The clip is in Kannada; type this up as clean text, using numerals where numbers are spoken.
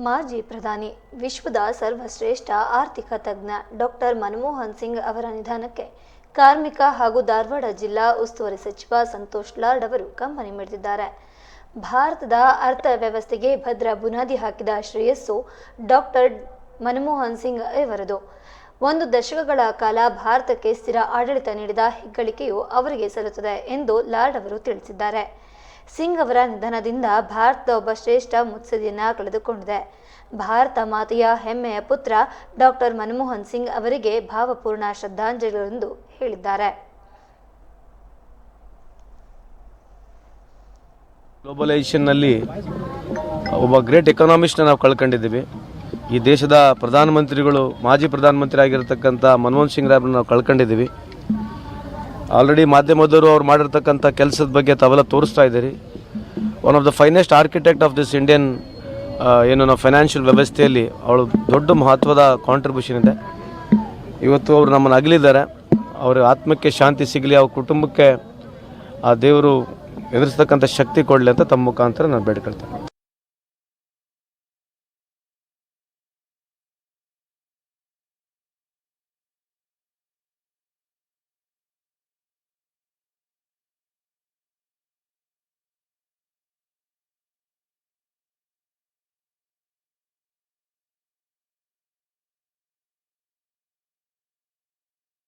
ಮಾಜಿ ಪ್ರಧಾನಿ ವಿಶ್ವದ ಸರ್ವಶ್ರೇಷ್ಠ ಆರ್ಥಿಕ ತಜ್ಞ ಡಾಕ್ಟರ್ ಮನಮೋಹನ್ ಸಿಂಗ್ ಅವರ ನಿಧನಕ್ಕೆ ಕಾರ್ಮಿಕ ಹಾಗೂ ಧಾರವಾಡ ಜಿಲ್ಲಾ ಉಸ್ತುವಾರಿ ಸಚಿವ ಸಂತೋಷ್ ಲಾಡ್ ಅವರು ಕಂಬನಿ ಮಿಡಿದಿದ್ದಾರೆ. ಭಾರತದ ಅರ್ಥವ್ಯವಸ್ಥೆಗೆ ಭದ್ರ ಬುನಾದಿ ಹಾಕಿದ ಶ್ರೇಯಸ್ಸು ಡಾಕ್ಟರ್ ಮನಮೋಹನ್ ಸಿಂಗ್ ಅವರದು. 1 ದಶಕಗಳ ಕಾಲ ಭಾರತಕ್ಕೆ ಸ್ಥಿರ ಆಡಳಿತ ನೀಡಿದ ಹೆಗ್ಗಳಿಕೆಯು ಅವರಿಗೆ ಸಲ್ಲುತ್ತದೆ ಎಂದು ಲಾಡ್ ಅವರು ತಿಳಿಸಿದ್ದಾರೆ. ಸಿಂಗ್ ಅವರ ನಿಧನದಿಂದ ಭಾರತದ ಒಬ್ಬ ಶ್ರೇಷ್ಠ ಮುತ್ಸದ್ದಿಯನ್ನ ಕಳೆದುಕೊಂಡಿದೆ. ಭಾರತ ಮಾತೆಯ ಹೆಮ್ಮೆಯ ಪುತ್ರ ಡಾಕ್ಟರ್ ಮನಮೋಹನ್ ಸಿಂಗ್ ಅವರಿಗೆ ಭಾವಪೂರ್ಣ ಶ್ರದ್ಧಾಂಜಲಿಗಳೆಂದು ಹೇಳಿದ್ದಾರೆ. ಗ್ಲೋಬಲೈಸೇಷನ್ನಲ್ಲಿ ಒಬ್ಬ ಗ್ರೇಟ್ ಎಕನಾಮಿಸ್ಟ್ನ ನಾವು ಕಳ್ಕೊಂಡಿದ್ದೀವಿ. ಈ ದೇಶದ ಪ್ರಧಾನಮಂತ್ರಿಗಳು ಮಾಜಿ ಪ್ರಧಾನಮಂತ್ರಿ ಆಗಿರತಕ್ಕಂಥ ಮನಮೋಹನ್ ಸಿಂಗ್ ಅವರನ್ನು ನಾವು ಕಳ್ಕೊಂಡಿದ್ದೀವಿ. ಆಲ್ರೆಡಿ ಮಾಧ್ಯಮದವರು ಅವ್ರು ಮಾಡಿರ್ತಕ್ಕಂಥ ಕೆಲಸದ ಬಗ್ಗೆ ತಾವೆಲ್ಲ ತೋರಿಸ್ತಾ ಇದ್ದೀರಿ. One of the finest architect of this Indian ನಾವು ಫೈನಾನ್ಷಿಯಲ್ ವ್ಯವಸ್ಥೆಯಲ್ಲಿ ಅವಳು ದೊಡ್ಡ ಮಹತ್ವದ ಕಾಂಟ್ರಿಬ್ಯೂಷನ್ ಇದೆ. ಇವತ್ತು ಅವರು ನಮ್ಮನ್ನು ಅಗಲಿದ್ದಾರೆ. ಅವರ ಆತ್ಮಕ್ಕೆ ಶಾಂತಿ ಸಿಗಲಿ, ಅವ್ರ ಕುಟುಂಬಕ್ಕೆ ಆ ದೇವರು ಎದುರಿಸ್ತಕ್ಕಂಥ ಶಕ್ತಿ ಕೊಡಲಿ ಅಂತ ತಮ್ಮ ಮುಖಾಂತರ ನಾನು ಬೇಡ್ಕೊಳ್ತೇನೆ.